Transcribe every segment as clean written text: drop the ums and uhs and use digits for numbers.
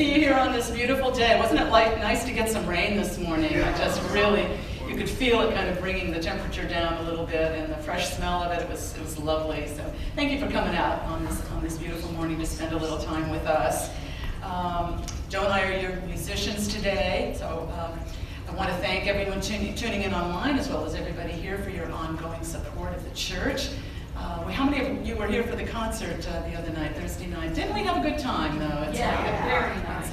see you here on this beautiful day. Wasn't it nice to get some rain this morning? Just really, you could feel it kind of bringing the temperature down a little bit, and the fresh smell of it, it was lovely. So thank you for coming out on this beautiful morning to spend a little time with us. Joe and I are your musicians today, so I want to thank everyone tuning in online, as well as everybody here, for your ongoing support of the church. How many of you were here for the concert the other night, Thursday night? Didn't we have a good time, though? Very nice.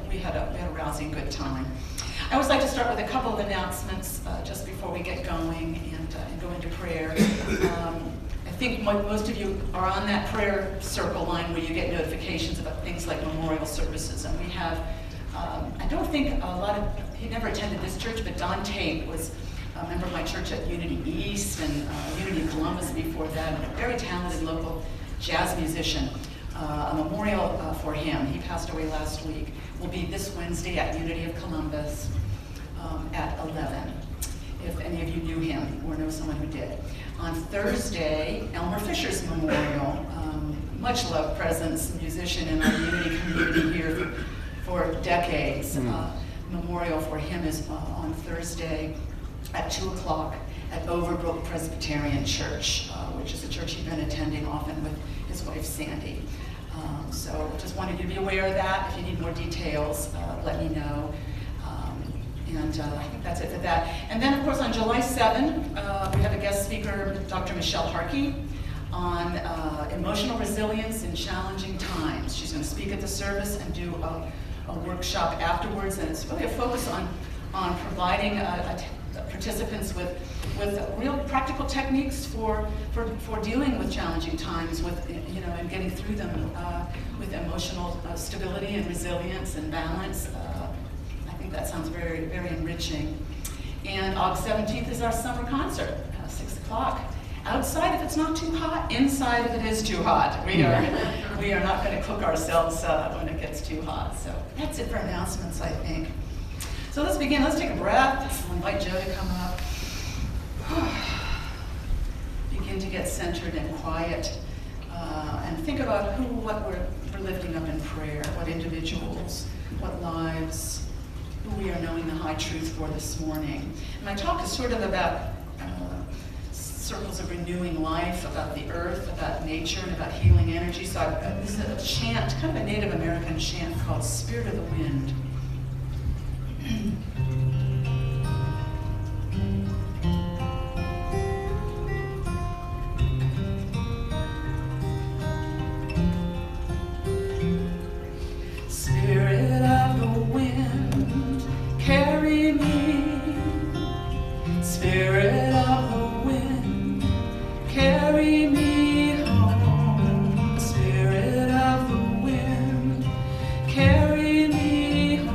We had a rousing good time. I always like to start with a couple of announcements just before we get going and go into prayer. I think most of you are on that prayer circle line where you get notifications about things like memorial services. And we have, I don't think he never attended this church, but Don Tate was a member of my church at Unity East and Unity Columbus before that, and a very talented local jazz musician. A memorial for him, he passed away last week, will be this Wednesday at Unity of Columbus at 11, if any of you knew him or know someone who did. On Thursday, Elmer Fisher's memorial, much loved presence, musician in our Unity community here for decades. Memorial for him is on Thursday at 2 o'clock at Overbrook Presbyterian Church, which is a church he'd been attending often with his wife Sandy. So just wanted you to be aware of that. If you need more details, let me know. And I think that's it for that. And then, of course, on July 7, we have a guest speaker, Dr. Michelle Harkey, on emotional resilience in challenging times. She's going to speak at the service and do a workshop afterwards, and it's really a focus on providing participants with real practical techniques for dealing with challenging times, and getting through them with emotional stability and resilience and balance. I think that sounds very, very enriching. And August 17th is our summer concert, 6 o'clock. Outside if it's not too hot, inside if it is too hot. We are not going to cook ourselves when it gets too hot. So that's it for announcements, I think. So let's begin. Let's take a breath. I'll invite Joe to come up. Begin to get centered and quiet, and think about what we're lifting up in prayer, what individuals, what lives, who we are knowing the high truth for this morning. My talk is sort of about circles of renewing life, about the earth, about nature, and about healing energy. So this is a chant, kind of a Native American chant called Spirit of the Wind. Spirit of the wind, carry me. Spirit of the wind, carry me home. Spirit of the wind, carry me home.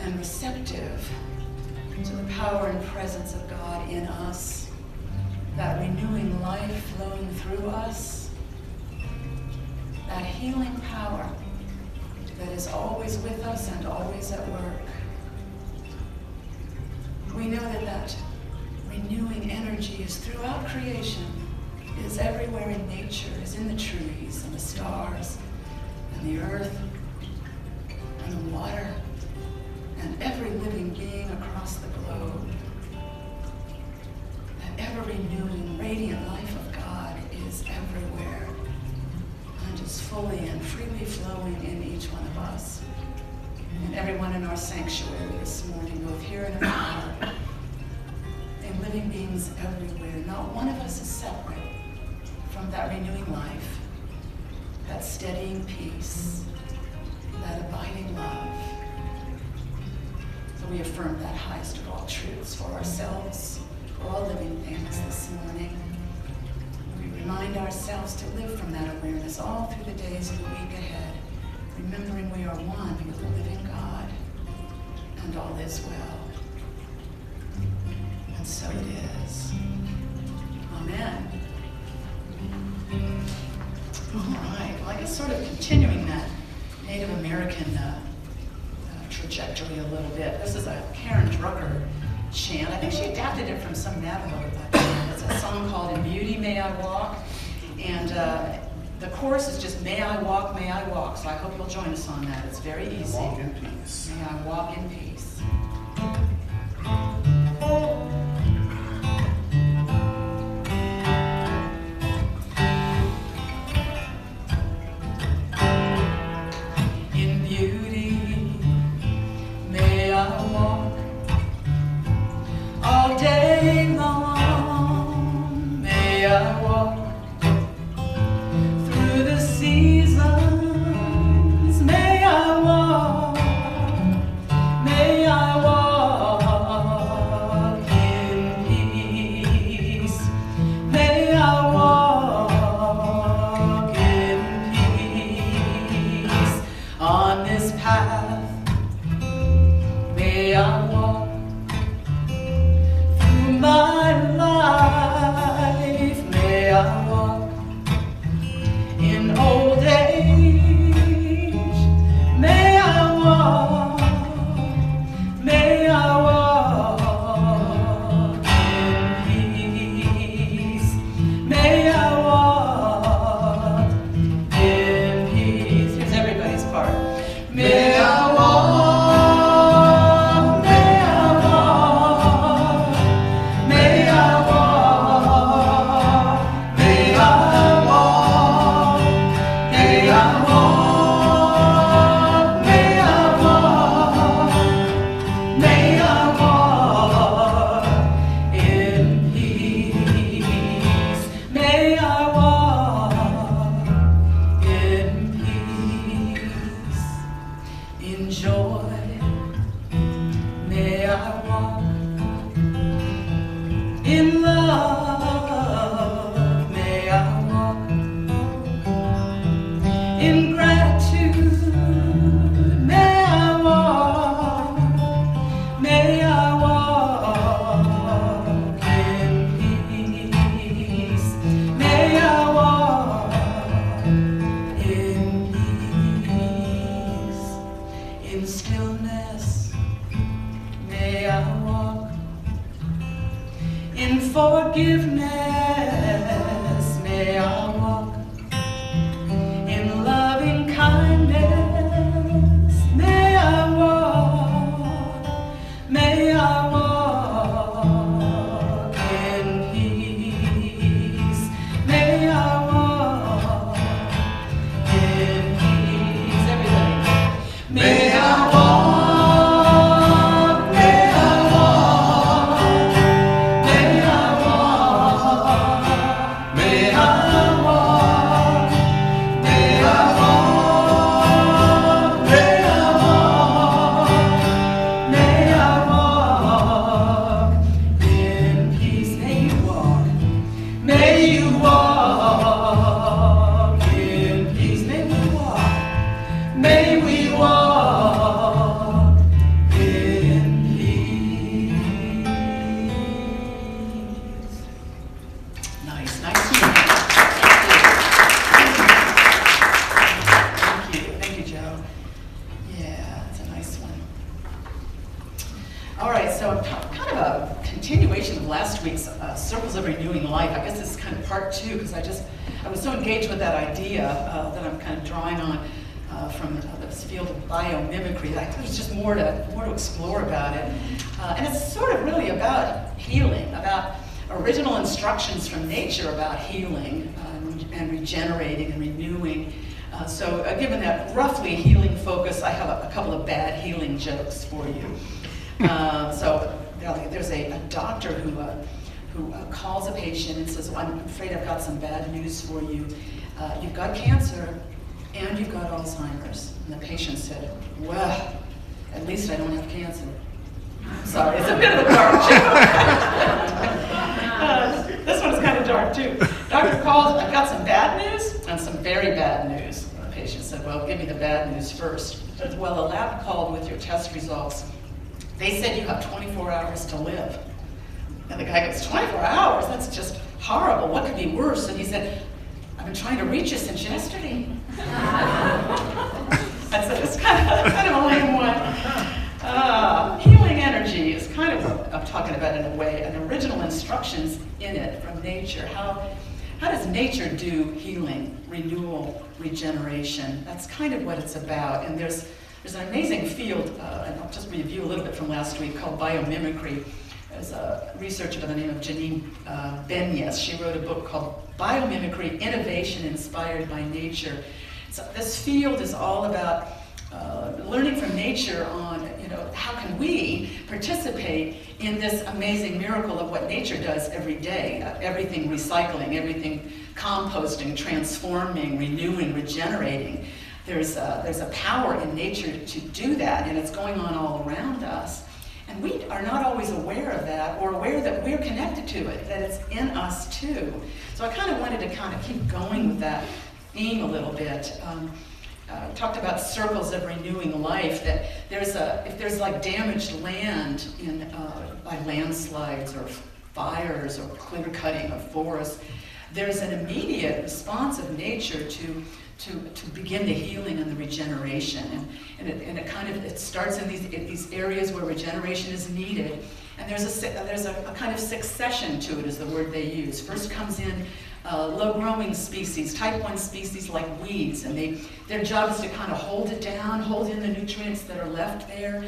and receptive to the power and presence of God in us, that renewing life flowing through us, that healing power that is always with us and always at work. We know that that renewing energy is throughout creation, is everywhere in nature, is in the trees and the stars and the earth and the water and every living being across the globe. That ever-renewing, radiant life of God is everywhere and is fully and freely flowing in each one of us. And everyone in our sanctuary this morning, both here and abroad, and living beings everywhere. Not one of us is separate from that renewing life, that steadying peace, that abiding love. So we affirm that highest of all truths for ourselves, for all living things this morning. We remind ourselves to live from that awareness all through the days of the week ahead, remembering we are one with the living God, and all is well. And so it is. Amen. All right. Well, I guess sort of continuing that Native American trajectory a little bit. This is a Karen Drucker chant. I think she adapted it from some Navajo. It's a song called "In Beauty May I Walk," and the chorus is just "May I walk, may I walk." So I hope you'll join us on that. It's very easy. Walk in peace. May I walk in peace. In beauty, may I walk all day long. May I walk through the seasons. May I walk. May I walk in peace. May I walk in peace on this path. May I walk through my life. May I walk in old age. May I walk. May I walk in peace. May I walk in peace. Here's everybody's part. May I walk. May I walk. May I walk. May I walk. May I walk. May I walk. May I walk in peace. May I walk in peace. In joy, may I walk. In love, may I walk. In gratitude, may I walk. May I walk in peace. May I walk in peace. In stillness, may I walk. In forgiveness, may I walk. In loving kindness, may I walk. May I walk in peace. May I walk in peace. Everybody. May I walk. May I walk. May I walk. All right, so kind of a continuation of last week's Circles of Renewing Life. I guess this is kind of part two, because I was so engaged with that idea that I'm kind of drawing on from this field of biomimicry. I think there's just more to explore about it. And it's sort of really about healing, about original instructions from nature about healing and regenerating and renewing. So given that roughly healing focus, I have a couple of bad healing jokes for you. So there's a doctor who calls a patient and says, well, I'm afraid I've got some bad news for you. You've got cancer and you've got Alzheimer's. And the patient said, well, at least I don't have cancer. Sorry, it's a bit of a dark joke. This one's kind of dark too. Doctor called, I've got some bad news and some very bad news. And the patient said, well, give me the bad news first. He said, well, a lab called with your test results. They said you have 24 hours to live. And the guy goes, 24 hours? That's just horrible. What could be worse? And he said, I've been trying to reach you since yesterday. I said, it's kind of a lame one. Healing energy is kind of what I'm talking about in a way, and original instructions in it from nature. How does nature do healing, renewal, regeneration? That's kind of what it's about. And there's an amazing field, and I'll just review a little bit from last week, called biomimicry. There's a researcher by the name of Janine Benyus. She wrote a book called Biomimicry, Innovation Inspired by Nature. So this field is all about learning from nature on, how can we participate in this amazing miracle of what nature does every day. Everything recycling, everything composting, transforming, renewing, regenerating. There's a power in nature to do that, and it's going on all around us. And we are not always aware of that, or aware that we're connected to it, that it's in us too. So I kind of wanted to keep going with that theme a little bit. Talked about circles of renewing life, that if there's like damaged land by landslides or fires or clear cutting of forests, there's an immediate response of nature to begin the healing and the regeneration, and it starts in these areas where regeneration is needed, and there's a kind of succession to it, is the word they use. First comes in low-growing species, type 1 species like weeds, and their job is to kind of hold it down, hold in the nutrients that are left there.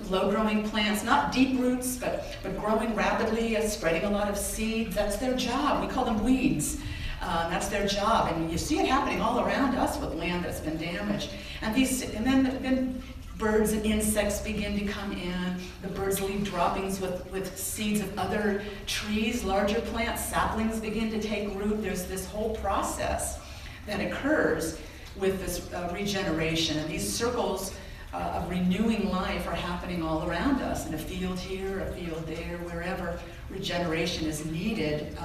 Low-growing plants, not deep roots, but growing rapidly, spreading a lot of seeds. That's their job. We call them weeds. That's their job, and you see it happening all around us with land that's been damaged. And then birds and insects begin to come in. The birds leave droppings with seeds of other trees, larger plants, saplings begin to take root. There's this whole process that occurs with this regeneration, and these circles of renewing life are happening all around us, in a field here, a field there, wherever regeneration is needed.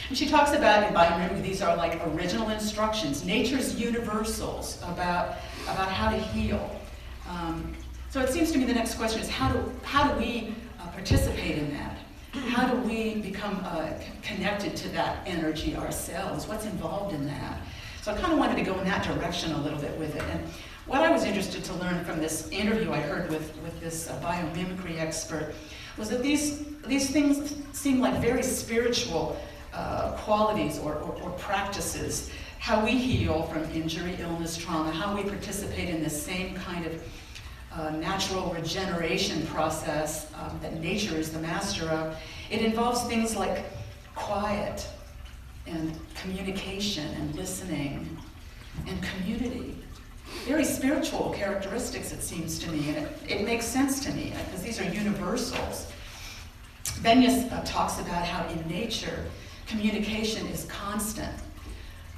And she talks about, in biomimicry, these are like original instructions, nature's universals about how to heal. So it seems to me the next question is, how do we participate in that? How do we become connected to that energy ourselves? What's involved in that? So I kind of wanted to go in that direction a little bit with it. And what I was interested to learn from this interview I heard with this biomimicry expert was that these things seem like very spiritual qualities or practices. How we heal from injury, illness, trauma, how we participate in this same kind of natural regeneration process that nature is the master of. It involves things like quiet and communication and listening and community. Very spiritual characteristics, it seems to me, and it makes sense to me because these are universals. Benyus talks about how in nature, communication is constant,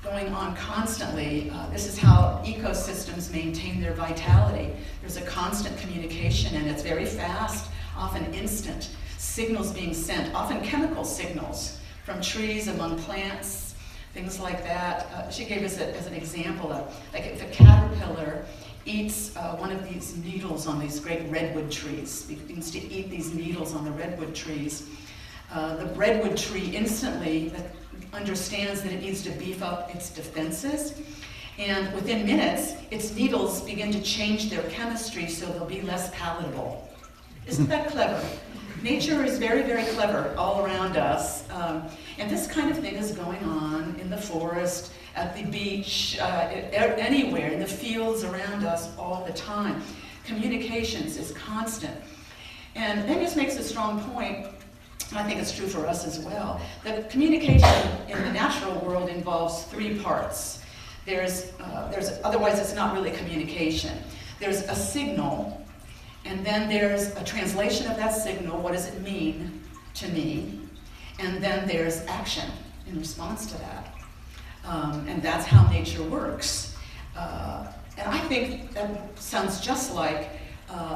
going on constantly. This is how ecosystems maintain their vitality. There's a constant communication, and it's very fast, often instant. Signals being sent, often chemical signals from trees, among plants, things like that. She gave us as an example of, like if a caterpillar eats one of these needles on these great redwood trees, begins to eat these needles on the redwood trees, the redwood tree instantly understands that it needs to beef up its defenses, and within minutes, its needles begin to change their chemistry so they'll be less palatable Isn't that clever? Nature is very, very clever all around us. And this kind of thing is going on in the forest, at the beach, anywhere, in the fields around us all the time. Communications is constant. And Bennius makes a strong point, and I think it's true for us as well, that communication in the natural world involves three parts. Otherwise it's not really communication. There's a signal, and then there's a translation of that signal. What does it mean to me? And then there's action in response to that. And that's how nature works. And I think that sounds just like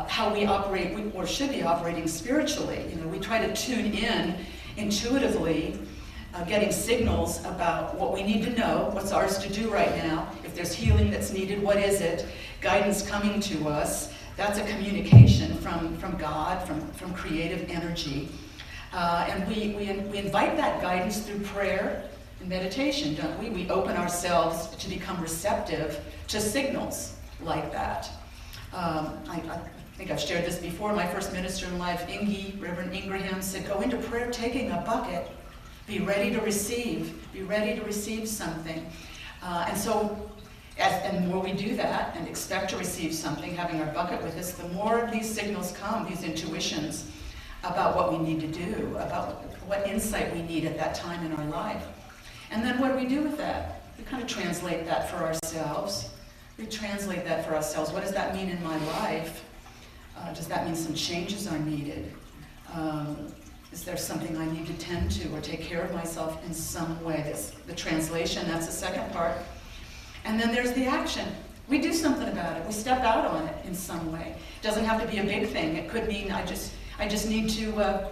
how we operate, or should be operating spiritually. We try to tune in intuitively, getting signals about what we need to know, what's ours to do right now. If there's healing that's needed, what is it? Guidance coming to us. That's a communication from God, from creative energy. And we invite that guidance through prayer and meditation, don't we? We open ourselves to become receptive to signals like that. I think I've shared this before. My first minister in life, Reverend Ingraham, said, go into prayer taking a bucket. Be ready to receive. Be ready to receive something. And so, and the more we do that and expect to receive something, having our bucket with us, the more these signals come, these intuitions about what we need to do, about what insight we need at that time in our life. And then what do we do with that? We kind of translate that for ourselves. We translate that for ourselves. What does that mean in my life? Does that mean some changes are needed? Is there something I need to tend to or take care of myself in some way? That's the translation, that's the second part. And then there's the action. We do something about it. We step out on it in some way. It doesn't have to be a big thing. It could mean I just need to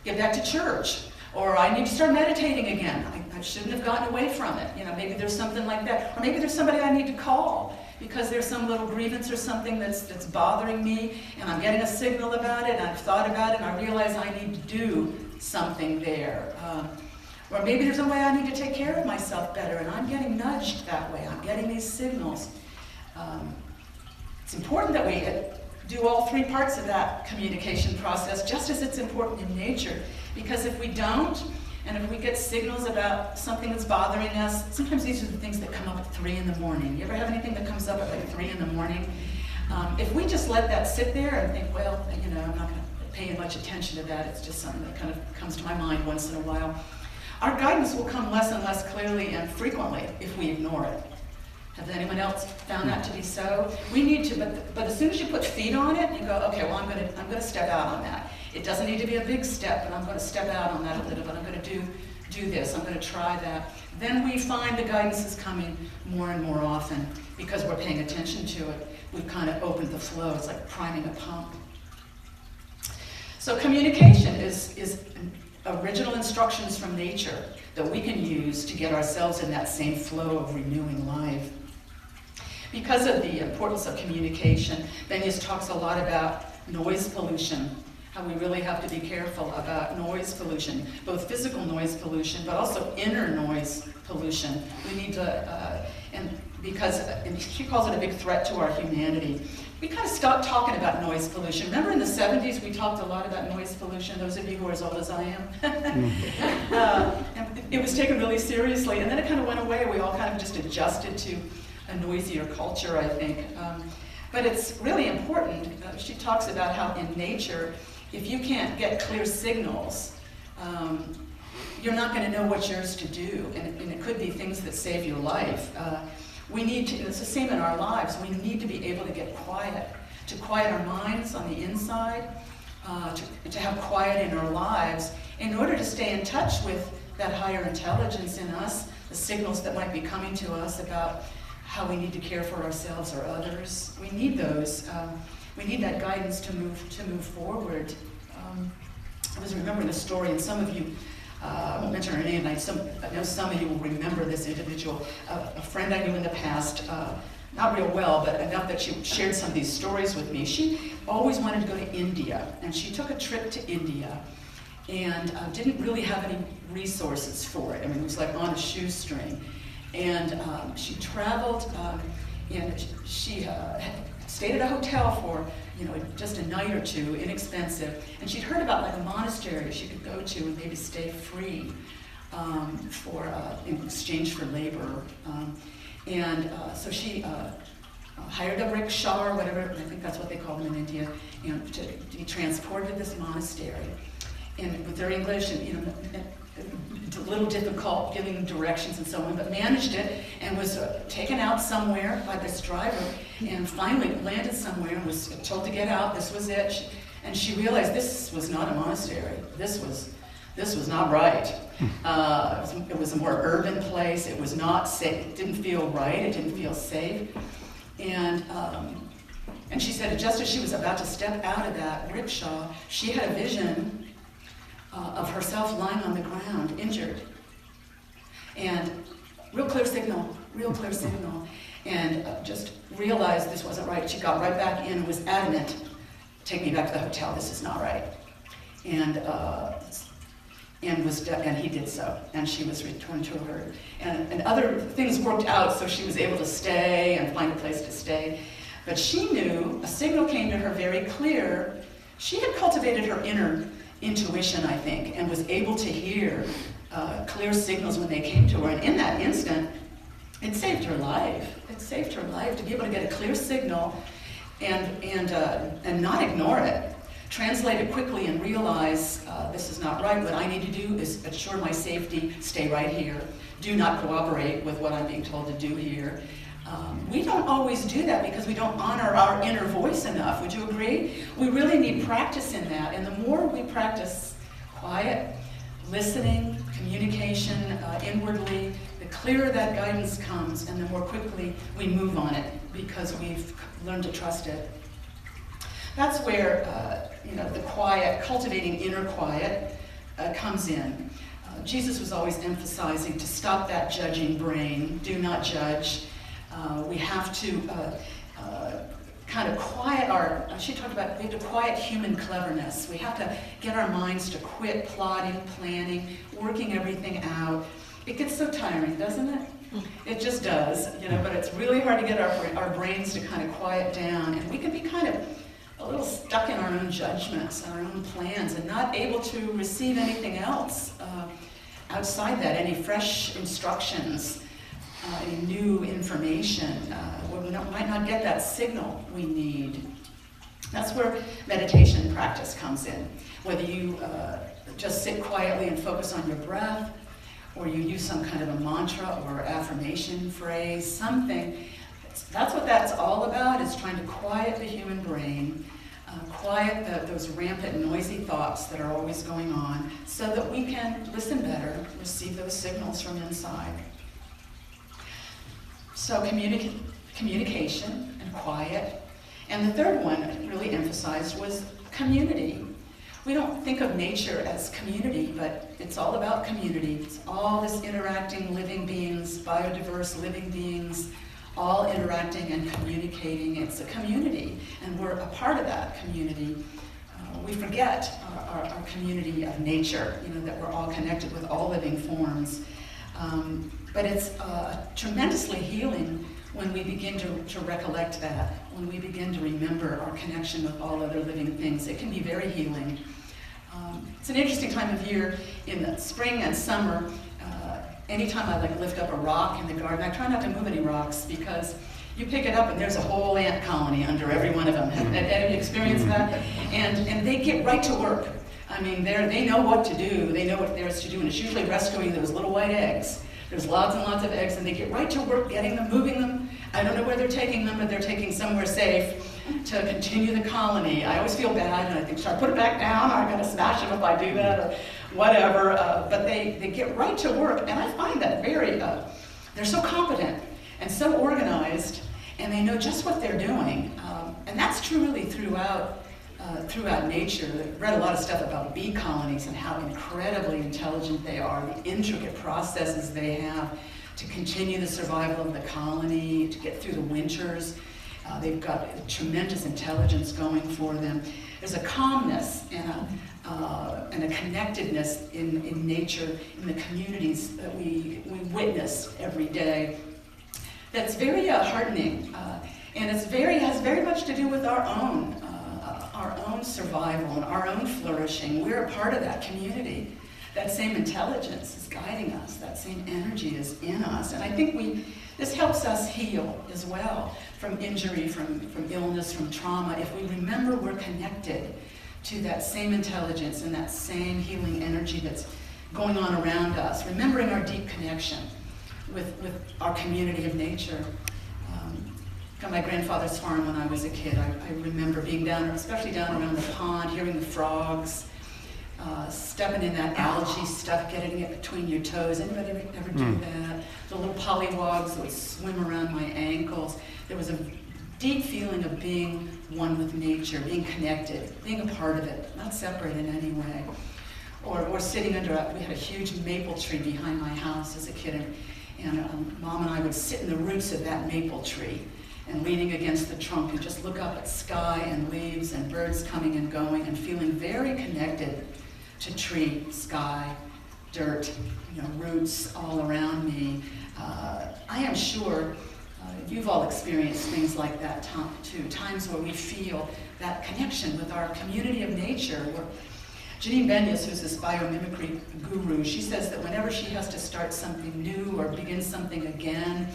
get back to church, or I need to start meditating again. I shouldn't have gotten away from it. Maybe there's something like that. Or maybe there's somebody I need to call because there's some little grievance or something that's bothering me, and I'm getting a signal about it, and I've thought about it, and I realize I need to do something there. Or maybe there's a way I need to take care of myself better, and I'm getting nudged that way. I'm getting these signals. It's important that we do all three parts of that communication process, just as it's important in nature. Because if we don't, and if we get signals about something that's bothering us, sometimes these are the things that come up at 3 in the morning. You ever have anything that comes up at like 3 in the morning? If we just let that sit there and think, well, I'm not going to pay much attention to that, it's just something that kind of comes to my mind once in a while, our guidance will come less and less clearly and frequently if we ignore it. Has anyone else found that to be so? We need to, but as soon as you put feet on it, you go, okay, well, I'm going to step out on that. It doesn't need to be a big step, but I'm going to step out on that a little bit. I'm going to do this. I'm going to try that. Then we find the guidance is coming more and more often because we're paying attention to it. We've kind of opened the flow. It's like priming a pump. So communication is original instructions from nature that we can use to get ourselves in that same flow of renewing life. Because of the importance of communication, Bennius talks a lot about noise pollution, how we really have to be careful about noise pollution, both physical noise pollution, but also inner noise pollution. We need to, because he calls it a big threat to our humanity. We kind of stopped talking about noise pollution. Remember in the 70s we talked a lot about noise pollution, those of you who are as old as I am? And it was taken really seriously, and then it kind of went away. We all kind of just adjusted to a noisier culture, I think. But it's really important. She talks about how in nature, if you can't get clear signals, you're not going to know what's yours to do. And it could be things that save your life. We need to, it's the same in our lives, we need to be able to get quiet, to quiet our minds on the inside, to have quiet in our lives in order to stay in touch with that higher intelligence in us, the signals that might be coming to us about how we need to care for ourselves or others. We need those. We need that guidance to move forward. I was remembering a story, and some of you, I won't mention her name, I know some of you will remember this individual. A friend I knew in the past, not real well, but enough that she shared some of these stories with me. She always wanted to go to India, and she took a trip to India and didn't really have any resources for it. I mean, it was like on a shoestring. And she traveled, and she had stayed at a hotel for, just a night or two, inexpensive. And she'd heard about like a monastery she could go to and maybe stay free in exchange for labor. So she hired a rickshaw or whatever, I think that's what they call them in India, to be transported to this monastery. And with their English, and it's a little difficult giving directions and so on, but managed it and was taken out somewhere by this driver and finally landed somewhere and was told to get out. This was it. And she realized this was not a monastery. This was not right. It was a more urban place. It was not safe. It didn't feel right. It didn't feel safe. And she said just as she was about to step out of that rickshaw, she had a vision of herself lying on the ground, injured. And real clear signal, and just realized this wasn't right. She got right back in and was adamant, take me back to the hotel, this is not right. And he did so, and she was returned to her. And other things worked out, so she was able to stay and find a place to stay. But she knew, a signal came to her very clear. She had cultivated her inner intuition, I think, and was able to hear clear signals when they came to her. And in that instant, it saved her life. It saved her life to be able to get a clear signal and not ignore it. Translate it quickly and realize this is not right. What I need to do is assure my safety, stay right here. Do not cooperate with what I'm being told to do here. We don't always do that because we don't honor our inner voice enough. Would you agree? We really need practice in that. And the more we practice quiet, listening, communication inwardly, the clearer that guidance comes and the more quickly we move on it because we've learned to trust it. That's where the quiet, cultivating inner quiet comes in. Jesus was always emphasizing to stop that judging brain. Do not judge. We have to kind of quiet she talked about, we have to quiet human cleverness. We have to get our minds to quit plotting, planning, working everything out. It gets so tiring, doesn't it? It just does, but it's really hard to get our brains to kind of quiet down. And we can be kind of a little stuck in our own judgments, our own plans, and not able to receive anything else outside that, any fresh instructions, any new information. We might not get that signal we need. That's where meditation practice comes in. Whether you just sit quietly and focus on your breath, or you use some kind of a mantra or affirmation phrase, something. That's what that's all about, is trying to quiet the human brain, quiet those rampant, noisy thoughts that are always going on, so that we can listen better, receive those signals from inside. So communication and quiet. And the third one I really emphasized was community. We don't think of nature as community, but it's all about community. It's all this interacting living beings, biodiverse living beings, all interacting and communicating. It's a community, and we're a part of that community. We forget our community of nature, that we're all connected with all living forms. But it's tremendously healing when we begin to recollect that, when we begin to remember our connection with all other living things. It can be very healing. It's an interesting time of year in the spring and summer. Anytime I lift up a rock in the garden, I try not to move any rocks because you pick it up and there's a whole ant colony under every one of them. Have you experienced that? And they get right to work. I mean, they know what to do. They know what there is to do, and it's usually rescuing those little white eggs. There's lots and lots of eggs, and they get right to work getting them, moving them. I don't know where they're taking them, but they're taking somewhere safe to continue the colony. I always feel bad, and I think, should I put it back down? I'm going to smash them if I do that, or whatever. But they get right to work, and I find that they're so competent and so organized, and they know just what they're doing. And that's true really throughout nature. I've read a lot of stuff about bee colonies and how incredibly intelligent they are, the intricate processes they have to continue the survival of the colony, to get through the winters. They've got tremendous intelligence going for them. There's a calmness and a connectedness in nature, in the communities that we witness every day, that's very heartening. And has very much to do with our own survival and our own flourishing. We're a part of that community. That same intelligence is guiding us. That same energy is in us. And I think this helps us heal as well from injury, from illness, from trauma. If we remember we're connected to that same intelligence and that same healing energy that's going on around us, remembering our deep connection with our community of nature. At my grandfather's farm when I was a kid, I remember being down, especially down around the pond, hearing the frogs, stepping in that algae stuff, getting it between your toes. Anybody ever do that? The little pollywogs would swim around my ankles. There was a deep feeling of being one with nature, being connected, being a part of it, not separate in any way. Or sitting under, we had a huge maple tree behind my house as a kid, and Mom and I would sit in the roots of that maple tree and leaning against the trunk and just look up at sky and leaves and birds coming and going and feeling very connected to tree, sky, dirt, roots all around me. I am sure you've all experienced things like that too, times where we feel that connection with our community of nature. Janine Benyus, who's this biomimicry guru, she says that whenever she has to start something new or begin something again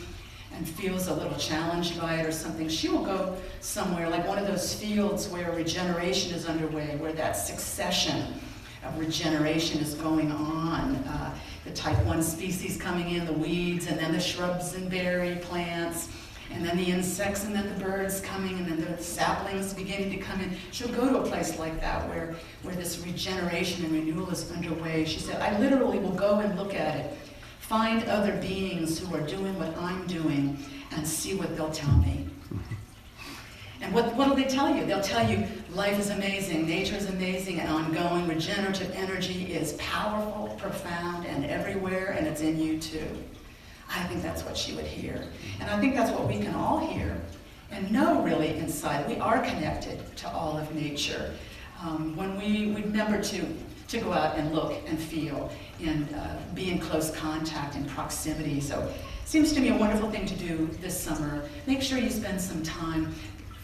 and feels a little challenged by it or something, she will go somewhere like one of those fields where regeneration is underway, where that succession of regeneration is going on. The type 1 species coming in, the weeds, and then the shrubs and berry plants, and then the insects, and then the birds coming, and then the saplings beginning to come in. She'll go to a place like that where this regeneration and renewal is underway. She said, I literally will go and look at it, find other beings who are doing what I'm doing, and see what they'll tell me. And what will they tell you? They'll tell you life is amazing, nature is amazing, and ongoing. Regenerative energy is powerful, profound, and everywhere, and it's in you too. I think that's what she would hear. And I think that's what we can all hear and know really inside. We are connected to all of nature. When we remember to go out and look and feel and be in close contact and proximity. So it seems to me a wonderful thing to do this summer. Make sure you spend some time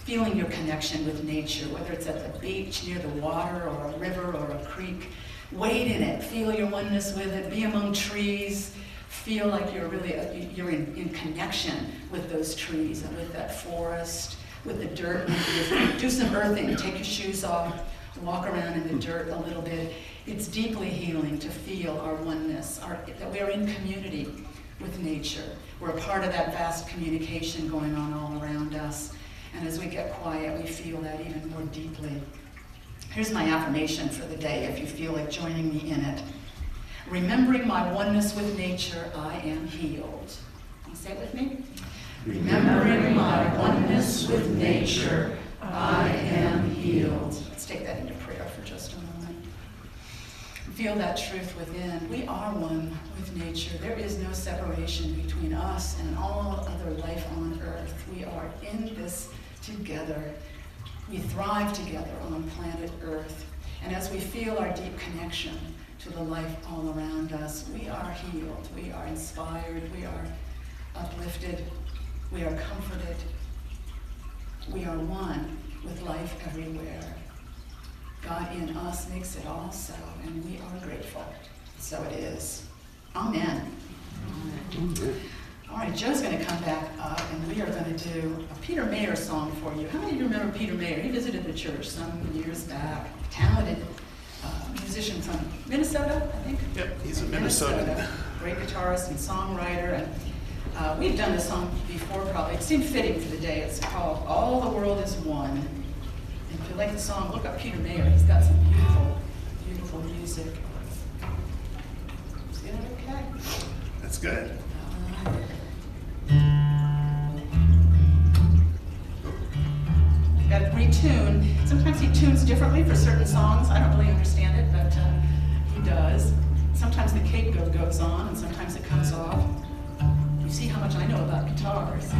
feeling your connection with nature, whether it's at the beach, near the water, or a river, or a creek. Wade in it, feel your oneness with it, be among trees, feel like you're in connection with those trees and with that forest, with the dirt. Do some earthing, take your shoes off, walk around in the dirt a little bit. It's deeply healing to feel our oneness, that we are in community with nature. We're a part of that vast communication going on all around us. And as we get quiet, we feel that even more deeply. Here's my affirmation for the day, if you feel like joining me in it. Remembering my oneness with nature, I am healed. Can you say it with me? Remembering my oneness with nature, I am healed. Let's take that into prayer for just a moment. Feel that truth within. We are one with nature. There is no separation between us and all other life on earth. We are in this together. We thrive together on planet Earth. And as we feel our deep connection to the life all around us, we are healed, we are inspired, we are uplifted, we are comforted. We are one with life everywhere. God in us makes it all so, and we are grateful. So it is. Amen. Amen. All right, Joe's going to come back up, and we are going to do a Peter Mayer song for you. How many of you remember Peter Mayer? He visited the church some years back. Talented musician from Minnesota, I think. Yep, he's a Minnesotan. Great guitarist and songwriter. And we've done this song before, probably. It seemed fitting for the day. It's called All the World is One. And if you like the song, look up Peter Mayer. He's got some beautiful, beautiful music. Is it okay? That's good. Got to retune. Sometimes he tunes differently for certain songs. I don't really understand it, but he does. Sometimes the cape goes on, and sometimes it comes off. You see how much I know about guitars.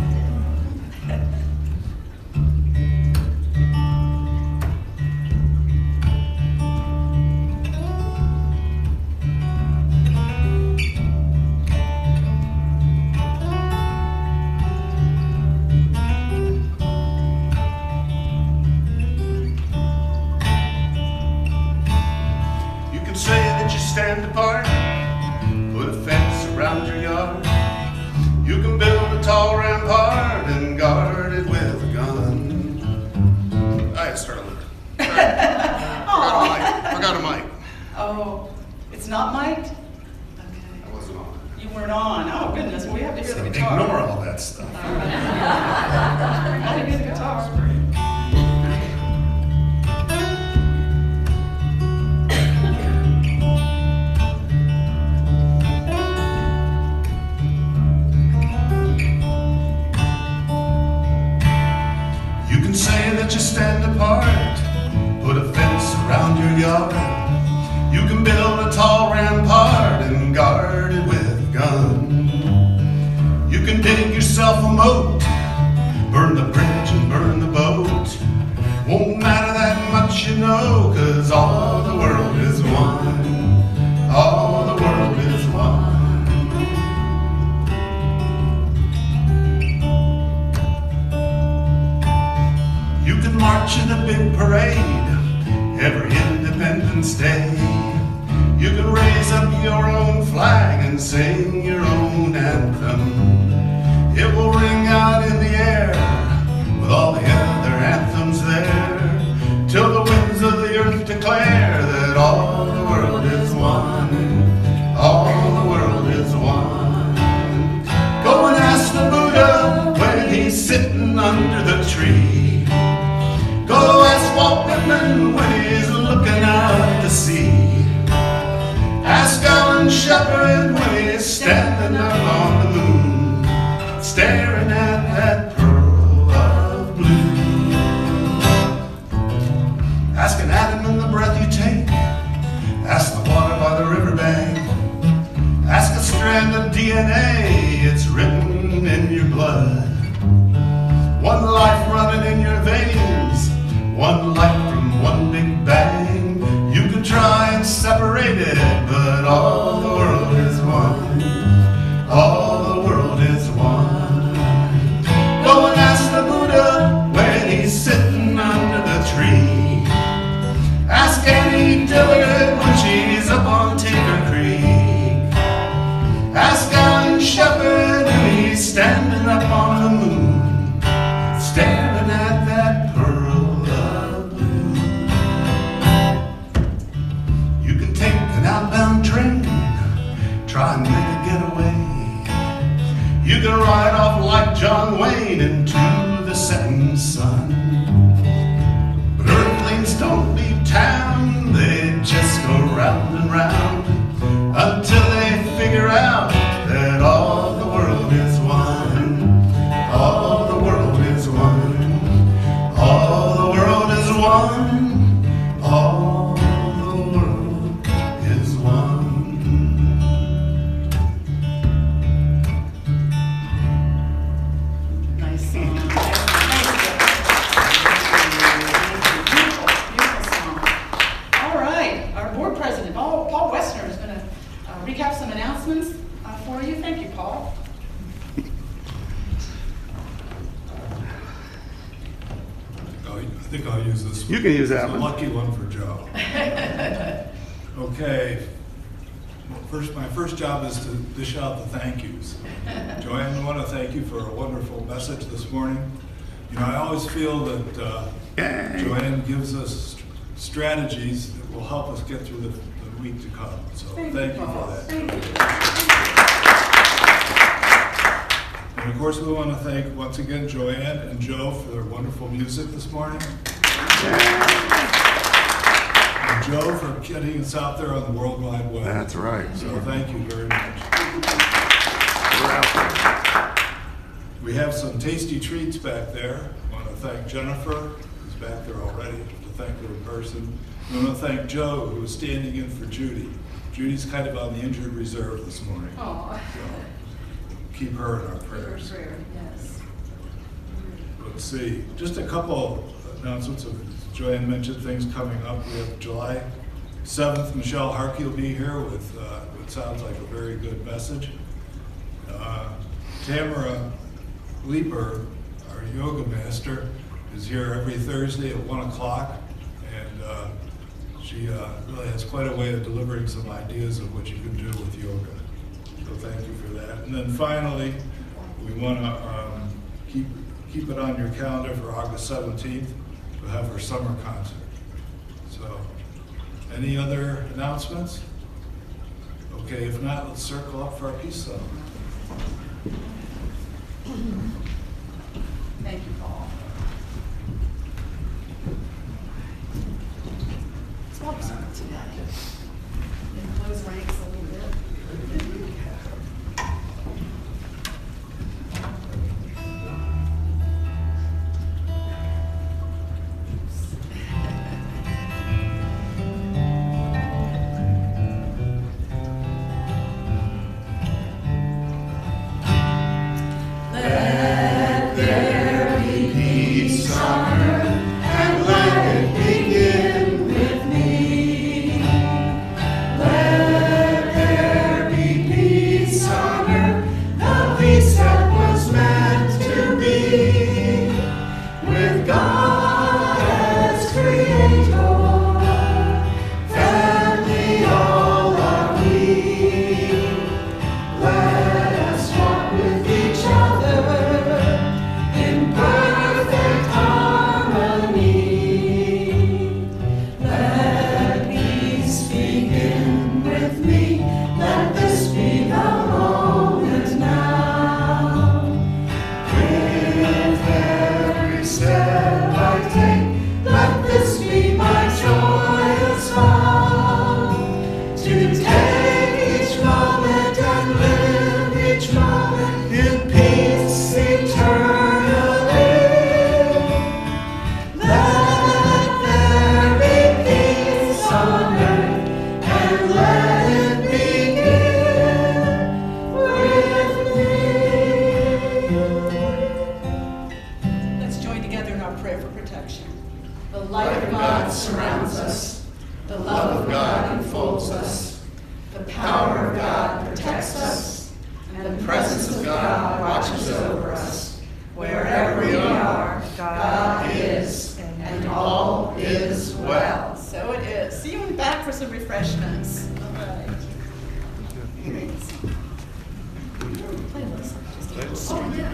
apart, put a fence around your yard. You can build a tall rampart and guard it with a gun. I had to start over. Forgot a mic. Oh, it's not mic'd? Okay. I wasn't on. You weren't on. Oh, goodness. Well, we have to hear So the guitar. ignore all that stuff. I want to hear the guitar. You can say that you stand apart, put a fence around your yard. You can build a tall rampart and guard it with a gun. You can dig yourself a moat, burn the bridge and burn the boat. Won't matter that much, you know, 'cause all the world is one. All the world is one. You can march in a big parade every Independence Day. You can raise up your own flag and sing your own anthem. It will ring out in the air with all the other anthems there, till the winds of the earth declare that all the world is one. All the world is one. Go and ask the Buddha when he's sitting under the tree. Go ask Walt Whitman when he's looking out to sea. Ask Alan Shepard when he's standing up on the moon, staring at that pearl of blue. Ask an atom in the breath you take. Ask the water by the riverbank. Ask a strand of DNA, it's written in your blood. One life running in your veins, one light from one big bang. You can try and separate it, but all the world is one. All the world is one. Go and ask the Buddha when he's sitting under the tree. Ask Annie Dillard when she's up on Tinker Creek. Ask Alan Shepard when he's standing up on the moon, staring at that pearl of blue. You can take an outbound train, try and make a getaway. You can ride off like John Wayne into the setting sun. But earthlings don't leave town, they just go round and round until they figure out that all the world is one. All the world is one. All the world is one. All the world is one. Nice song. Beautiful, beautiful song. All right, our board president, Paul Westner, is going to recap some announcements for you. Thank you, Paul. I think I'll use this one. You can use that It's a one. lucky one for Joe. Okay. My first job is to dish out the thank yous. Joanne, I want to thank you for a wonderful message this morning. You know, I always feel that Joanne gives us strategies that will help us get through the week to come. So thank you for Paul. that. Thank you. And of course, we want to thank once again Joanne and Joe for their wonderful music this morning. And Joe for getting us out there on the World Wide Web. That's right. So thank you very much. We're out there. We have some tasty treats back there. I want to thank Jennifer, who's back there already, to thank her in person. I want to thank Joe, who is standing in for Judy. Judy's kind of on the injured reserve this morning. Oh, Keep her in our prayers. yes. Let's see, just a couple announcements. Joanne mentioned things coming up. We have July 7th, Michelle Harkey will be here with what sounds like a very good message. Tamara Leeper, our yoga master, is here every Thursday at 1 o'clock. And She really has quite a way of delivering some ideas of what you can do with yoga. So thank you for that. And then finally, we want to keep it on your calendar for August 17th. We'll have our summer concert. So, any other announcements? Okay, if not, let's circle up for our peace song. Thank you, Paul. So what was it today? Close ranks a little bit. Let there be peace on earth, and let it begin with me. Let there be peace on earth, the peace that was meant to be, with God as creator. Family all are we. Let us walk with each other in perfect harmony. Let peace begin with me. Let this be the moment now. With every step I take, let this be my joyous vow. To take each moment and live each moment in peace eternally. Let there be peace on earth, and let it begin with me. Let's join together in our prayer for protection. The light of God surrounds us. The love of God enfolds us. The power of God protects us. And the presence of God watches over us. Wherever we are, God is, and all is well. So it is. See you in the back for some refreshments. All right. Oh, yeah.